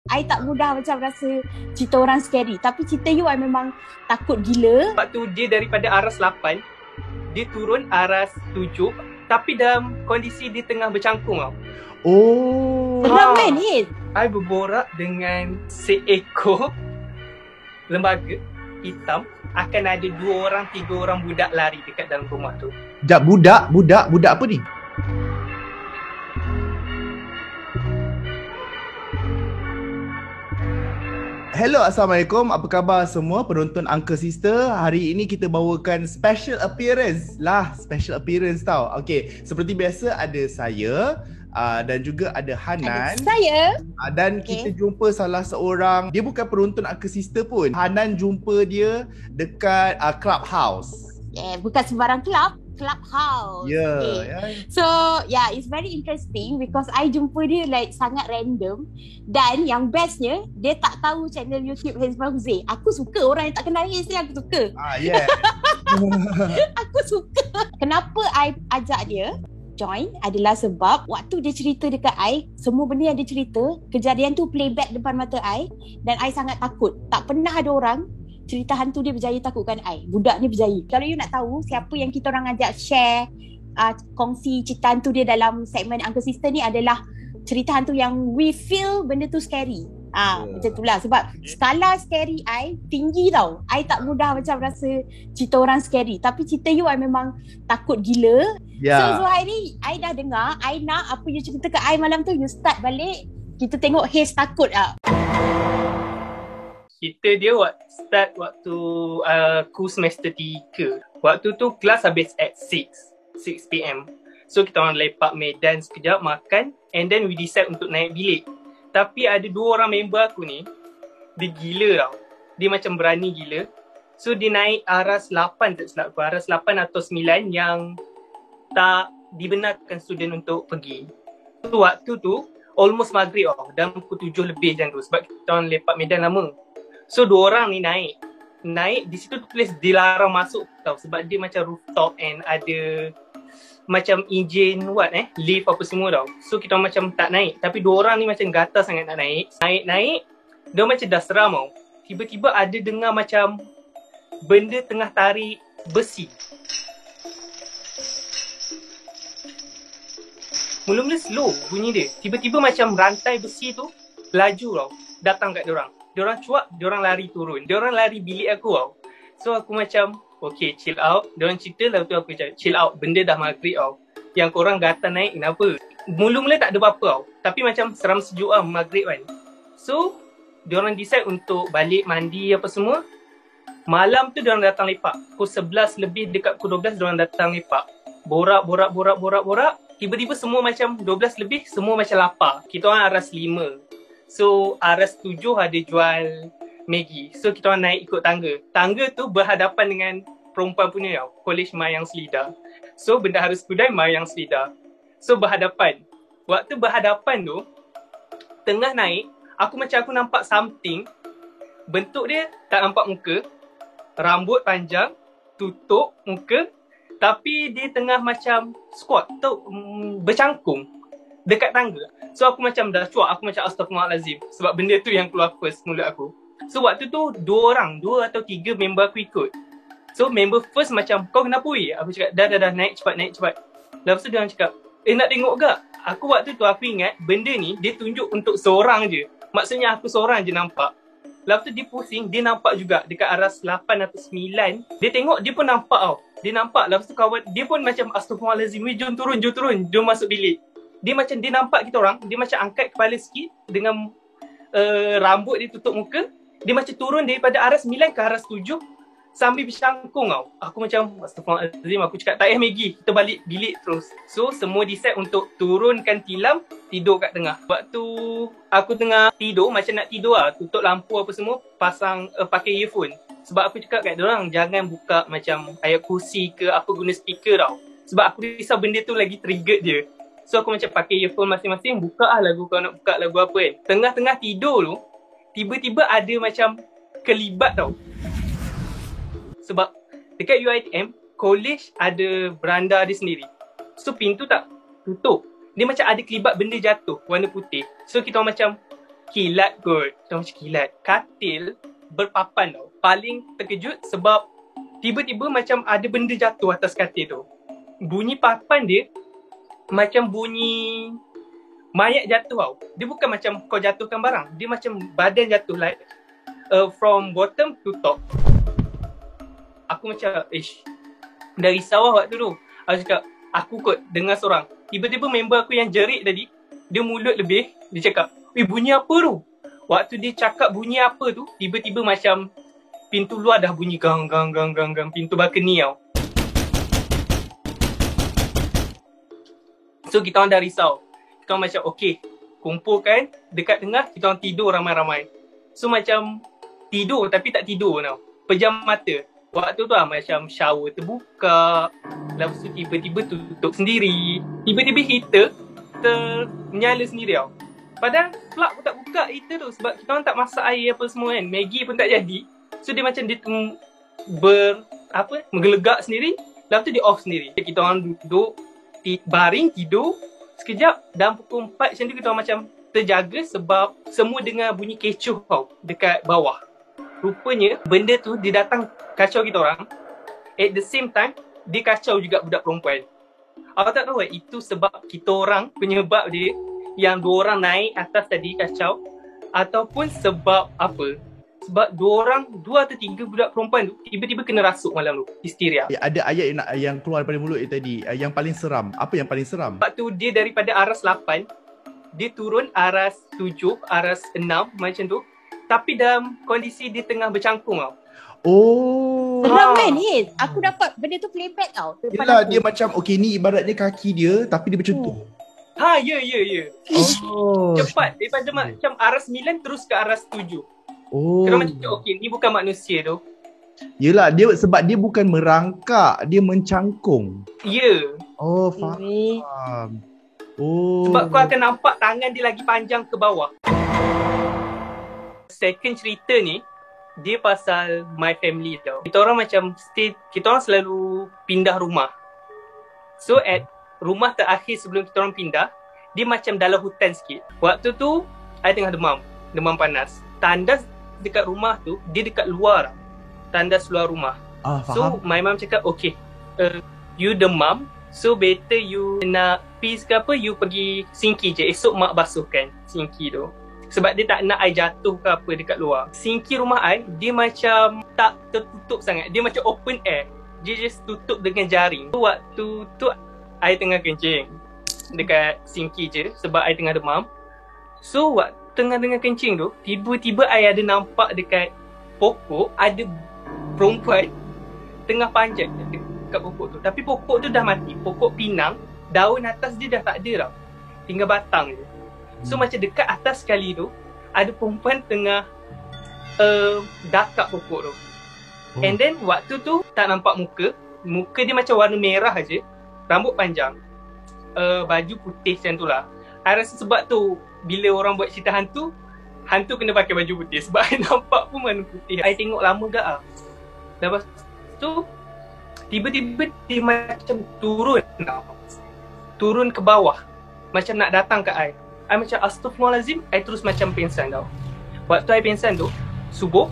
I tak mudah macam rasa cerita orang scary. Tapi cerita you, I memang takut gila. Sebab tu dia daripada aras 8, dia turun aras 7, tapi dalam kondisi dia tengah bercangkung tau. Oh. Seram kan, Hil? I berborak dengan seekor lembaga hitam. Akan ada 2 orang, 3 orang budak lari dekat dalam rumah tu. Sekejap, budak apa ni? Hello, Assalamualaikum. Apa khabar semua penonton Uncle Sister? Hari ini kita bawakan special appearance tau. Okay, seperti biasa ada saya dan juga ada Hanan. Ada saya. Dan kita jumpa salah seorang, dia bukan penonton Uncle Sister pun. Hanan jumpa dia dekat Clubhouse. Bukan sembarang Clubhouse. So it's very interesting because I jumpa dia like sangat random. Dan yang bestnya, dia tak tahu channel YouTube Hezbah Huzair. Aku suka orang yang tak kenal Hez ni, aku suka. Aku suka. Kenapa I ajak dia join adalah sebab waktu dia cerita dekat I, semua benda yang dia cerita, kejadian tu playback depan mata I, dan I sangat takut. Tak pernah ada orang cerita hantu dia berjaya takutkan I. Budak ni berjaya. Kalau you nak tahu siapa yang kita orang ajak share kongsi cerita hantu dia dalam segmen Uncle Sister ni adalah cerita hantu yang we feel benda tu scary. Macam itulah. Sebab skala scary I tinggi tau. I tak mudah macam rasa cerita orang scary. Tapi cerita you I memang takut gila. So Zuhairi, I dah dengar. I nak apa you cerita ke I malam tu, you start balik. Kita tengok Hez takut tak. Kita dia start waktu aku semester 3. Waktu tu kelas habis at 6 PM. So kita orang lepak medan sekejap, makan, and then we decide untuk naik bilik. Tapi ada 2 orang member aku ni, dia gila tau. Dia macam berani gila. So dia naik aras 8, tak silap aku, aras 8 atau 9 yang tak dibenarkan student untuk pergi. So waktu tu almost maghrib tau, dalam pukul 7 lebih macam tu, sebab kita orang lepak medan lama. So 2 orang ni naik di situ tulis dilarang masuk tau, sebab dia macam rooftop and ada macam enjin lift apa semua tau. So kita orang macam tak naik, tapi 2 orang ni macam gatal sangat nak naik. Naik dia macam dah seram tau. Tiba-tiba ada dengar macam benda tengah tarik besi. Mula-mula slow bunyi dia, tiba-tiba macam rantai besi tu laju tau, datang kat diorang. Diorang cuak, diorang lari turun. Diorang lari bilik aku tau. So aku macam, okay, chill out. Diorang cerita, lalu tu aku macam, chill out. Benda dah maghrib tau. Yang korang gatal naik, kenapa? Mula-mula tak ada apa-apa tau. Tapi macam seram sejuk lah maghrib kan. So, diorang decide untuk balik mandi apa semua. Malam tu diorang datang lepak. Pukul 11 lebih dekat pukul 12 diorang datang lepak. Borak. Tiba-tiba semua macam 12 lebih, semua macam lapar. Kita orang aras 5. So aras 7 ada jual Maggi. So kita orang naik ikut tangga. Tangga tu berhadapan dengan perempuan punya tau, College Mayang Selida. So benda harus kudai Mayang Selida. So berhadapan. Waktu berhadapan tu, tengah naik, aku nampak something. Bentuk dia tak nampak muka, rambut panjang, tutup muka, tapi dia tengah macam squat tu, bercangkung dekat tangga. So aku macam dah cuak, aku macam astagfirullahalazim, sebab benda tu yang keluar first mulut aku. So waktu tu 2 atau 3 member aku ikut. So member first macam, kau kenapa weh? Aku cakap, dah naik cepat. Lepas tu dia orang cakap, nak tengok gak? Aku waktu tu aku ingat benda ni dia tunjuk untuk seorang je. Maksudnya aku seorang je nampak. Lepas tu dia pusing, dia nampak juga dekat aras 8 atau 9. Dia tengok, dia pun nampak tau. Dia nampak, lepas tu kawan dia pun macam astagfirullahalazim, weh jom turun, jom masuk bilik. Dia nampak kita orang, dia macam angkat kepala sikit dengan rambut dia tutup muka. Dia macam turun daripada aras 9 ke aras 7 sambil bercangkung tau. Aku macam astagfirullahalazim, aku cakap tak Maggi, kita balik bilik terus. So semua decide untuk turunkan tilam, tidur kat tengah. Waktu aku tengah tidur, macam nak tidur lah, tutup lampu apa semua, pakai earphone. Sebab aku cakap kat diorang, jangan buka macam ayat kursi ke apa, guna speaker tau. Sebab aku risau benda tu lagi trigger dia. So aku macam pakai earphone masing-masing, buka lah lagu, kau nak buka lagu apa kan. Tengah-tengah tidur tu, tiba-tiba ada macam kelibat tau. Sebab dekat UiTM, college ada beranda dia sendiri. So pintu tak tutup. Dia macam ada kelibat benda jatuh, warna putih. So kita orang macam, kilat kot. Tahu macam kilat. Katil berpapan tau. Paling terkejut sebab tiba-tiba macam ada benda jatuh atas katil tu. Bunyi papan dia macam bunyi mayat jatuh tau. Dia bukan macam kau jatuhkan barang. Dia macam badan jatuh like from bottom to top. Aku macam dah risau waktu tu. Aku cakap aku kot dengar seorang. Tiba-tiba member aku yang jerit tadi, dia mulut lebih, dia cakap, bunyi apa tu? Waktu dia cakap bunyi apa tu, tiba-tiba macam pintu luar dah bunyi gang, pintu balkoni tau. So kita orang dah risau. Kita orang macam okay, kumpulkan dekat tengah, kita orang tidur ramai-ramai. So macam tidur tapi tak tidur tau. Pejam mata. Waktu tu lah macam shower terbuka. Lepas tu tiba-tiba tutup sendiri. Tiba-tiba heater ternyala sendiri tau. Padahal plug pun tak buka heater tu sebab kita orang tak masak air apa semua kan. Maggi pun tak jadi. So dia macam dia menggelegak sendiri. Lepas tu dia off sendiri. Kita orang duduk baring tidur. Sekejap dalam pukul 4 macam tu kita orang macam terjaga sebab semua dengar bunyi kecoh tau dekat bawah. Rupanya benda tu dia datang kacau kita orang. At the same time dia kacau juga budak perempuan. Aku tak tahu itu sebab kita orang penyebab dia yang dua orang naik atas tadi kacau ataupun sebab apa. Sebab dua atau tiga budak perempuan tu tiba-tiba kena rasuk malam tu. Histeria. Ada ayat yang keluar daripada mulut tadi yang paling seram. Apa yang paling seram? Sebab tu dia daripada aras 8 dia turun aras 7, aras 6 macam tu. Tapi dalam kondisi dia tengah bercangkung tau. Oh. Seram kan Hiz? Aku dapat benda tu playback tau. Yelah dia macam okay ni ibaratnya kaki dia tapi dia macam tu. Ya. Oh. Cepat daripada macam aras 9 terus ke aras 7. Oh. Kira macam okay ni bukan manusia tu. Yelah dia sebab dia bukan merangkak, dia mencangkung. Ya. Oh faham. Oh. Sebab kau akan nampak tangan dia lagi panjang ke bawah. Second cerita ni dia pasal my family tau. Kita orang macam kita orang selalu pindah rumah. So at rumah terakhir sebelum kita orang pindah, dia macam dalam hutan sikit. Waktu tu I tengah demam panas. Tandas dekat rumah tu dia dekat luar. Tandas luar rumah. Faham. So my mum cakap okay, you demam, so better you nak peace ke apa, you pergi sinki je. Esok mak basuhkan sinki tu. Sebab dia tak nak I jatuh ke apa dekat luar. Sinki rumah I, dia macam tak tertutup sangat. Dia macam open air. Dia just tutup dengan jaring. Waktu tu I tengah kencing dekat sinki je sebab I tengah demam. So waktu tengah kencing tu, tiba-tiba I ada nampak dekat pokok ada perempuan tengah panjat dekat pokok tu. Tapi pokok tu dah mati. Pokok pinang, daun atas dia dah tak ada tau. Tinggal batang je. So macam dekat atas sekali tu ada perempuan tengah dakap pokok tu. And then waktu tu tak nampak muka. Muka dia macam warna merah aje. Rambut panjang. Baju putih macam tu lah. I rasa sebab tu bila orang buat cerita hantu kena pakai baju putih. Sebab I nampak pun warna putih. I tengok lama gak lah. Lepas tu tiba-tiba dia macam turun ke bawah. Macam nak datang ke I. I macam astaghfirullahalazim. I terus macam pingsan tau. Waktu I pingsan tu subuh.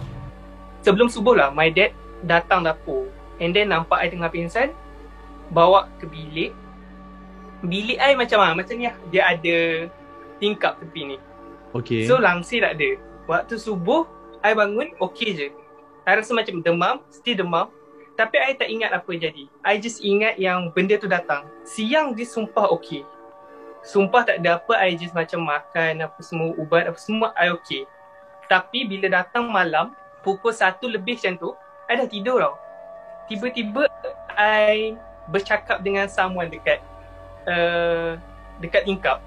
Sebelum subuh lah my dad datang dapur. And then nampak I tengah pingsan, bawa ke bilik. Bilik I macam ni lah. Dia ada tingkap tepi ni. Okay. So langsir tak ada. Waktu subuh I bangun okay je. I rasa macam demam. Still demam. Tapi I tak ingat apa jadi. I just ingat yang benda tu datang. Siang dia sumpah okay. Sumpah tak ada apa. I just macam makan apa semua, ubat apa semua, I okay. Tapi bila datang malam pukul 1 lebih macam tu, I dah tidur tau. Tiba-tiba I bercakap dengan someone dekat tingkap.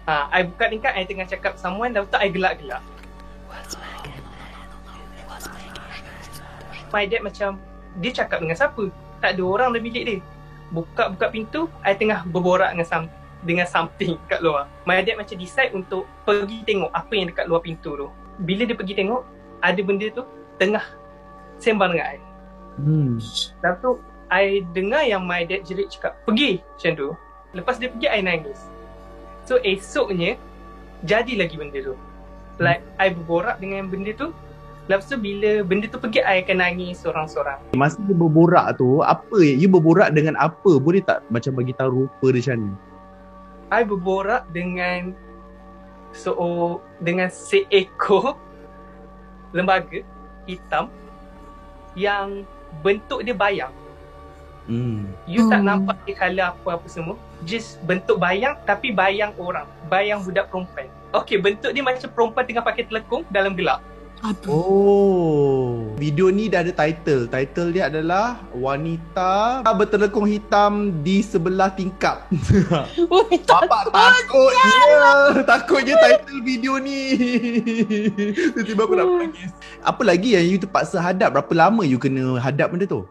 I buka tingkap, I tengah cakap someone. Lepas tu I gelak-gelak. My dad macam dia cakap dengan siapa? Tak ada orang dalam bilik dia. Buka pintu, I tengah berborak dengan something kat luar. My dad macam decide untuk pergi tengok apa yang dekat luar pintu tu. Bila dia pergi tengok, ada benda tu tengah sembang dengan I. Lepas tu I dengar yang my dad jerit cakap, pergi macam tu. Lepas dia pergi, I nangis. So esoknya jadi lagi benda tu. Like I berborak dengan benda tu, lepas tu bila benda tu pergi, I akan nangis seorang-seorang. Masa you berborak tu, apa you berborak dengan apa? Boleh tak macam bagi tahu rupa dia macam ni? I berborak dengan dengan seekor lembaga hitam yang bentuk dia bayang. You tak nampak dia colour apa-apa semua. Just bentuk bayang, tapi bayang orang, bayang budak perempuan. Okay, bentuk dia macam perempuan tengah pakai telekung dalam gelap. Oh, video ni dah ada title. Title dia adalah Wanita Bertelekung Hitam di Sebelah Tingkap. Bapak takutnya title video ni. Tiba-tiba aku nak menangis. Apa lagi yang you terpaksa hadap? Berapa lama you kena hadap benda tu?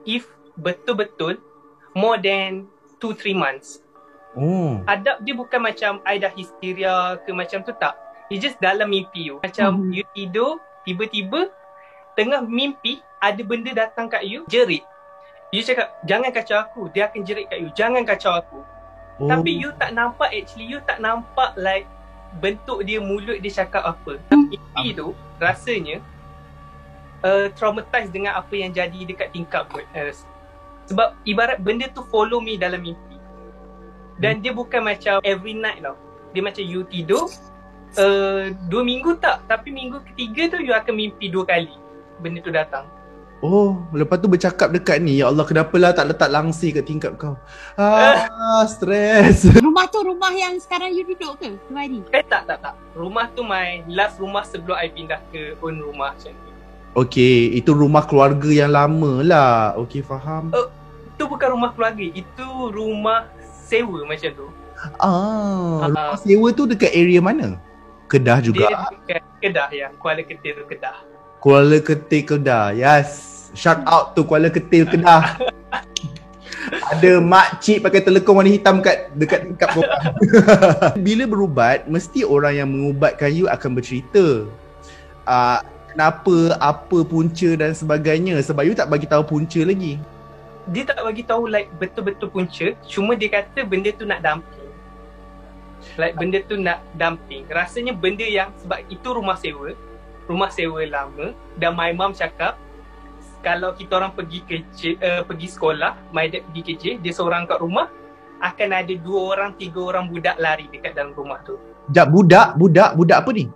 If betul-betul more than 2-3 months. Hadap dia bukan macam I dah histeria ke macam tu, tak. It's just dalam mimpi you. Macam you tidur, tiba-tiba tengah mimpi ada benda datang kat you, jerit. You cakap, jangan kacau aku. Dia akan jerit kat you, jangan kacau aku. Tapi you tak nampak, actually you tak nampak like bentuk dia, mulut dia cakap apa. Mimpi tu rasanya traumatized dengan apa yang jadi dekat tingkap. Sebab ibarat benda tu follow me dalam mimpi. Dan dia bukan macam every night tau. Dia macam you tidur 2 minggu tak, tapi minggu ketiga tu you akan mimpi 2 kali benda tu datang. Lepas tu bercakap dekat ni, ya Allah kenapalah tak letak langsir kat tingkap kau. Stres. Rumah tu rumah yang sekarang you duduk ke? Kemari? Tak. Rumah tu my last rumah sebelum I pindah ke own rumah macam ni. Okay, itu rumah keluarga yang lama lah. Okay, faham. Itu bukan rumah keluarga, itu rumah sewa macam tu. Rumah sewa tu dekat area mana? Kedah juga? Dia dekat Kedah ya, Kuala Ketil Kedah. Kuala Ketil Kedah, yes. Shout out to Kuala Ketil Kedah. Ada makcik pakai telekung warna hitam dekat tingkap korang. Bila berubat, mesti orang yang mengubatkan you akan bercerita kenapa, apa punca dan sebagainya. Sebab you tak bagi tahu punca lagi. Dia tak bagi tahu like betul-betul punca, cuma dia kata benda tu nak damping. Like benda tu nak damping. Rasanya benda yang, sebab itu rumah sewa lama. Dan my mom cakap kalau kita orang pergi sekolah, my dad pergi kerja, dia seorang kat rumah, akan ada 2 orang 3 orang budak lari dekat dalam rumah tu. Budak apa ni?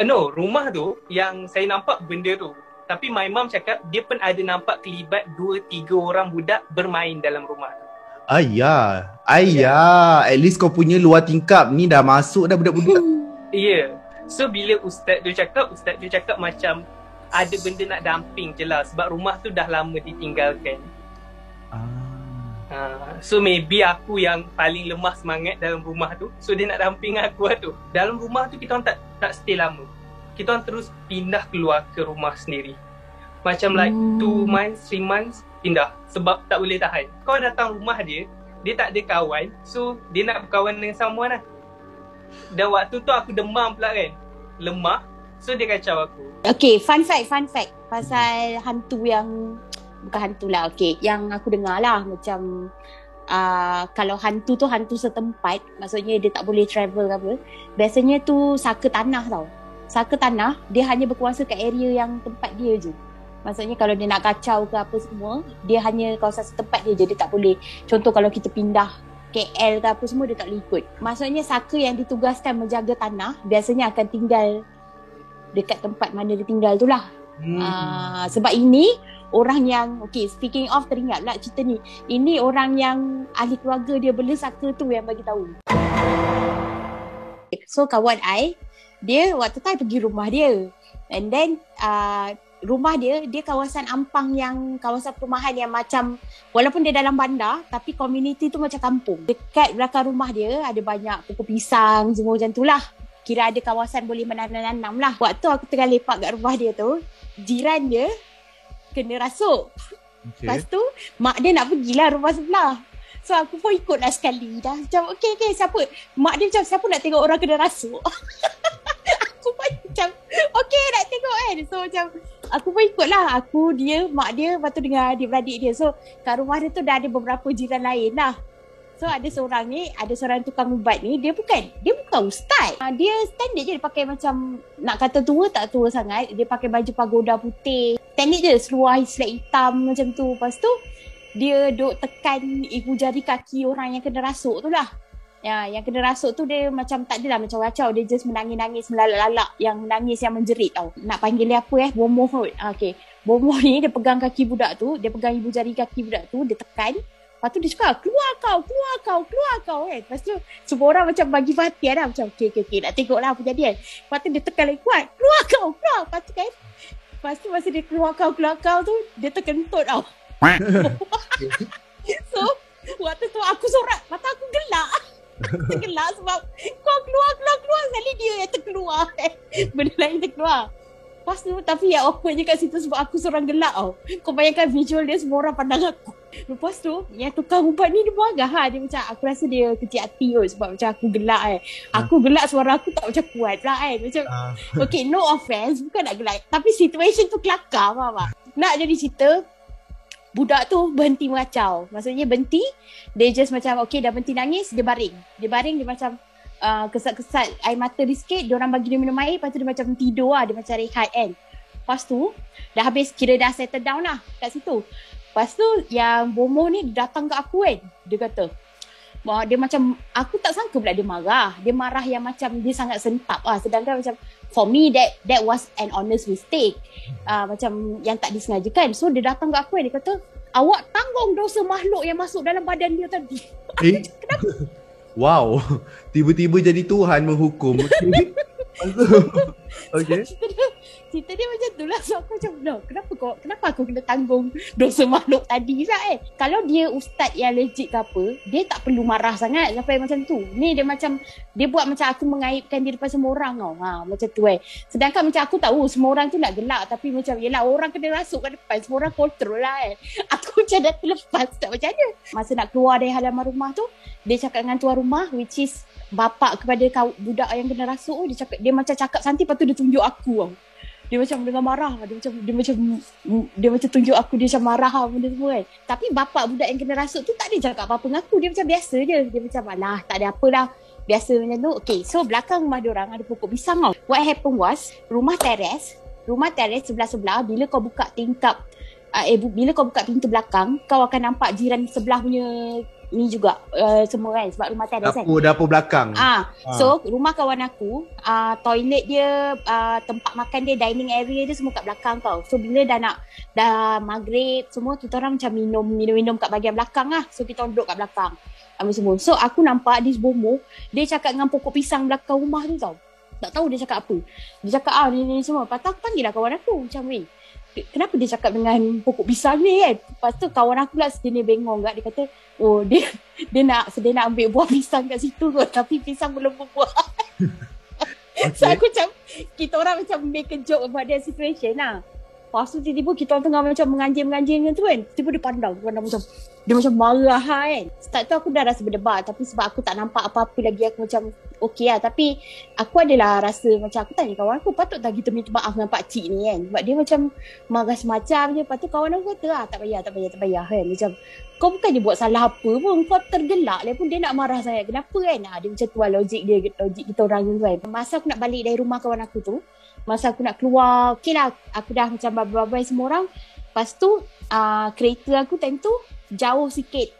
No, rumah tu yang saya nampak benda tu. Tapi my mom cakap dia pun ada nampak kelibat 2-3 orang budak bermain dalam rumah tu. Ayah, at least kau punya luar tingkap ni dah masuk dah budak-budak. Yeah. So bila ustaz tu cakap macam ada benda nak damping je lah. Sebab rumah tu dah lama ditinggalkan. So maybe aku yang paling lemah semangat dalam rumah tu. So dia nak damping aku lah tu. Dalam rumah tu kita orang tak stay lama. Kita orang terus pindah keluar ke rumah sendiri. Macam like 2 months, 3 months pindah. Sebab tak boleh tahan. Kau datang rumah dia tak ada kawan. So dia nak berkawan dengan someone lah. Dan waktu tu aku demam pula kan. Lemah. So dia kacau aku. Okay, fun fact pasal hantu yang, bukan hantu lah, okay, yang aku dengar lah macam kalau hantu tu hantu setempat, maksudnya dia tak boleh travel ke apa. Biasanya tu saka tanah tau. Saka tanah, dia hanya berkuasa kat area yang tempat dia je. Maksudnya kalau dia nak kacau ke apa semua, dia hanya kawasan setempat dia je, dia tak boleh. Contoh kalau kita pindah KL ke apa semua, dia tak boleh ikut. Maksudnya saka yang ditugaskan menjaga tanah biasanya akan tinggal dekat tempat mana dia tinggal tu lah. Sebab ini orang yang, okay, speaking of, teringat pula cerita ni. Ini orang yang ahli keluarga dia bela saka tu yang bagi tahu. So kawan I, dia waktu tu I pergi rumah dia. And then rumah dia kawasan Ampang, yang kawasan perumahan yang macam, walaupun dia dalam bandar tapi community tu macam kampung. Dekat belakang rumah dia ada banyak pokok pisang semua macam tu lah. Kira ada kawasan boleh menanam-nanam lah. Waktu aku tengah lepak kat rumah dia tu, jiran dia kena rasuk. Okay. Lepas tu mak dia nak pergilah rumah sebelah. So aku pun ikutlah sekali dah. Macam okay, siapa? Mak dia macam, siapa nak tengok orang kena rasuk? Aku pun macam okay nak tengok kan. So macam aku pun ikutlah. Aku, dia, mak dia, lepas tu dengan adik-beradik dia. So kat rumah dia tu dah ada beberapa jiran lain lah. So ada seorang tukang ubat ni, dia bukan ustaz. Dia standard je, dia pakai macam, nak kata tua tak tua sangat, dia pakai baju pagoda putih. Standard je, seluar silat hitam macam tu. Lepas tu dia duk tekan ibu jari kaki orang yang kena rasuk tu lah. Ya, yang kena rasuk tu dia macam tak adalah macam kacau, dia just menangis-nangis, melalak-lalak, yang menangis yang menjerit tau. Nak panggil dia apa bomoh kot. Okay, bomoh ni dia pegang kaki budak tu, dia pegang ibu jari kaki budak tu, dia tekan. Lepas tu dia cakap, keluar kau kan. Lepas tu semua orang macam bagi perhatian lah, macam okay, nak tengok lah apa jadian. Lepas tu dia tekan lagi kuat, keluar kau. Lepas tu kan, lepas tu masa dia keluar kau tu, dia terkentut tau. So waktu tu aku sorak, mata aku gelak. Tergelak sebab kau keluar sekali dia yang terkeluar. Benda lain terkeluar. Lepas tu, tapi yang awkward je kat situ sebab aku seorang gelak tau. Kau bayangkan visual dia, semua orang pandang aku. Lepas tu, yang tukang ubat ni dia marah lah. Dia macam, aku rasa dia kecil hati kot sebab macam aku gelak Aku gelak, suara aku tak macam kuat lah Macam, okay, no offense, bukan nak gelak. Tapi situation tu kelakar, faham tak? Nak jadi cerita, budak tu berhenti mengacau. Maksudnya berhenti, dia just macam okay, dah berhenti nangis, dia baring, dia macam kesat-kesat air mata dia sikit, dia orang bagi dia minum air, lepas tu dia macam tidur lah, dia macam rehat kan. Lepas tu dah habis, kira dah settle down lah kat situ. Lepas tu yang bomoh ni datang kat aku kan, dia kata dia macam, aku tak sangka pula dia marah yang macam dia sangat sentap lah. Sedangkan macam for me that was an honest mistake, macam yang tak disengajakan. So dia datang kat aku kan, dia kata, awak tanggung dosa makhluk yang masuk dalam badan dia tadi. Kenapa? Wow, tiba-tiba jadi Tuhan menghukum. Okay. Cerita dia macam tu lah. So aku macam, no, kenapa aku kena tanggung dosa makhluk tadi lah Kalau dia ustaz yang legit ke apa, dia tak perlu marah sangat sampai macam tu. Ni dia macam, dia buat macam aku mengaibkan dia depan semua orang tau. Macam tu Sedangkan macam aku tahu semua orang tu nak gelak, tapi macam yelah, orang kena rasuk kat depan, semua orang kontrol lah Aku macam dah terlepas, tak macam mana. Masa nak keluar dari halaman rumah tu, dia cakap dengan tuan rumah, which is bapak kepada budak yang kena rasuk tu, dia macam cakap santai, lepas tu dia tunjuk aku tau. Dia macam dengan marah, dia macam tunjuk aku, dia macam marah lah benda semua kan. Tapi bapak budak yang kena rasuk tu tak ada cakap apa-apa dengan aku, dia macam biasa je. Dia macam alah, tak ada apalah, biasa macam tu. Okay, so belakang rumah diorang ada pokok pisang tau. What happened was, rumah teres sebelah-sebelah, bila kau buka tingkap, bila kau buka pintu belakang, kau akan nampak jiran sebelah punya ni juga, semua kan, sebab rumah teres kan. Dapur belakang. So rumah kawan aku, toilet dia, tempat makan dia, dining area dia semua kat belakang tau. So bila dah maghrib semua, kita orang macam minum kat bahagian belakang lah. So kita orang duduk kat belakang semua. So aku nampak di bomoh, dia cakap dengan pokok pisang belakang rumah tu tau. Tak tahu dia cakap apa. Dia cakap ni semua. Lepas tu aku panggil lah kawan aku, macam kenapa dia cakap dengan pokok pisang ni kan. Lepas tu kawan aku lah sejenis bengong kat. Dia kata, oh dia nak ambil buah pisang kat situ kot, tapi pisang belum berbuah. Okay. So aku macam, kita orang macam make a joke about that situation lah. Lepas tu tiba-tiba kita orang tengah macam menganjing macam tu kan, tiba dia pandang macam, dia macam marah kan. Start tu aku dah rasa berdebar, tapi sebab aku tak nampak apa-apa lagi, aku macam okey lah. Tapi aku adalah rasa macam, aku tanya kawan aku, patut tak kita minta maaf dengan pakcik ni kan, sebab dia macam marah semacam je. Lepas tu kawan aku kata tak payah kan. Macam kau bukannya buat salah apa pun, kau tergelak lah pun dia nak marah saya, kenapa kan. Dia macam tu lah logik kita orang tu kan. Masa aku nak balik dari rumah kawan aku tu, masa aku nak keluar, okey lah, aku dah macam bye-bye semua orang. Lepas tu kereta aku time tu jauh sikit,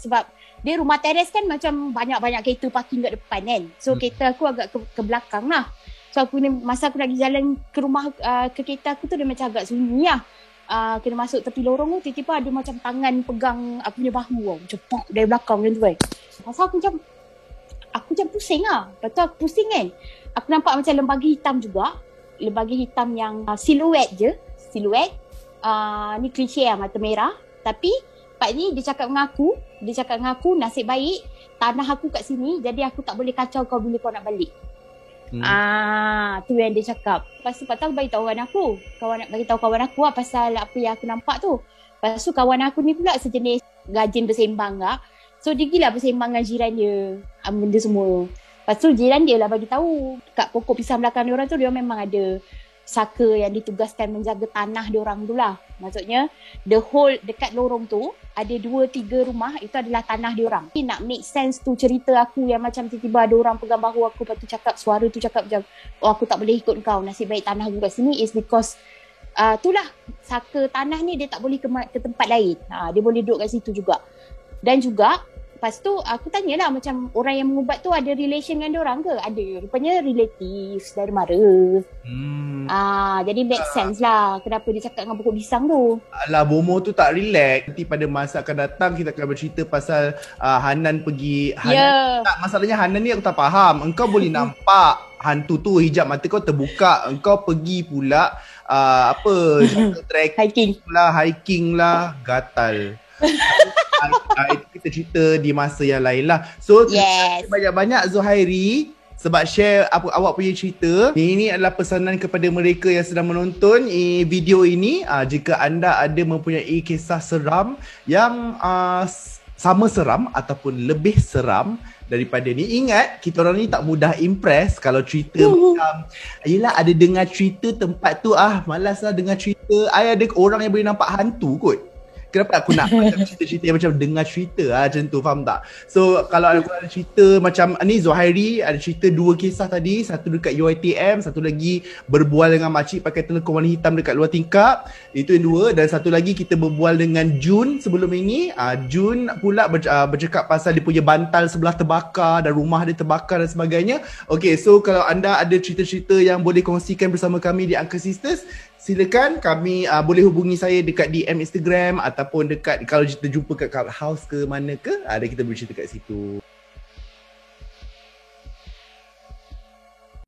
sebab dia rumah teres kan, macam banyak-banyak kereta parking kat depan kan. So kereta aku agak ke belakang lah. So aku ni, masa aku nak pergi jalan ke rumah, ke kereta aku tu, dia macam agak sunyi lah. Kena masuk tepi lorong tu, tiba-tiba ada macam tangan pegang aku punya bahu tau, macam pok dari belakang macam tu kan. Masa aku macam pusing lah. Lepas tu aku pusing kan, aku nampak macam lembaga hitam juga. Lembaga hitam yang siluet je. Ni klise lah, mata merah. Tapi Pak ni dia cakap dengan aku, nasib baik tanah aku kat sini, jadi aku tak boleh kacau kau bila kau nak balik. Tu yang dia cakap. Lepas tu aku bagi tahu kawan aku lah pasal apa yang aku nampak tu. Lepas tu kawan aku ni pula sejenis rajin bersembang lah. So dia gila bersembang dengan jiran dia, benda semua. Lepas tu jiran dia lah bagi tahu kat pokok pisang belakang dia orang tu, dia memang ada saka yang ditugaskan menjaga tanah diorang tu lah. Maksudnya the whole dekat lorong tu ada 2-3 rumah itu adalah tanah diorang. Nak make sense tu cerita aku yang macam tiba-tiba ada orang pegang bahu aku, lepas tu cakap, suara tu cakap macam, oh aku tak boleh ikut kau, nasib baik tanah aku kat sini, is because itulah saka tanah ni dia tak boleh ke tempat lain. Dia boleh duduk kat situ juga. Dan juga lepas tu aku tanyalah macam orang yang mengubat tu ada relation dengan diorang ke? Ada. Rupanya relatives dari mara. Jadi make sense lah kenapa dia cakap dengan pokok pisang tu. Alah, Bomo tu tak relax. Nanti pada masa akan datang kita akan bercerita pasal Hanan pergi tak, masalahnya Hanan ni aku tak faham. Engkau boleh nampak hantu tu, hijab mata kau terbuka, engkau pergi pula trekking hiking lah, gatal. Itu kita cerita di masa yang lain lah. So banyak-banyak Zuhairi sebab share awak punya cerita. Ini adalah pesanan kepada mereka yang sedang menonton video ini. Jika anda ada mempunyai kisah seram yang sama seram ataupun lebih seram daripada ni, ingat kita orang ni tak mudah impress kalau cerita macam yelah ada dengar cerita tempat tu, malas lah dengar cerita. Ada orang yang boleh nampak hantu kot. Kenapa aku nak macam cerita-cerita yang macam dengar cerita macam tu, faham tak? So kalau aku ada cerita macam ni, Zuhairi ada cerita 2 kisah tadi, satu dekat UiTM, satu lagi berbual dengan makcik pakai telekong warna hitam dekat luar tingkap. Itu yang 2. Dan satu lagi kita berbual dengan Jun sebelum ini. Jun pula bercakap pasal dia punya bantal sebelah terbakar dan rumah dia terbakar dan sebagainya. Okay, so kalau anda ada cerita-cerita yang boleh kongsikan bersama kami di Uncle Sisters, silakan kami boleh hubungi saya dekat DM Instagram ataupun dekat kalau kita jumpa kat Clubhouse ke mana ke, ada kita boleh cerita kat situ.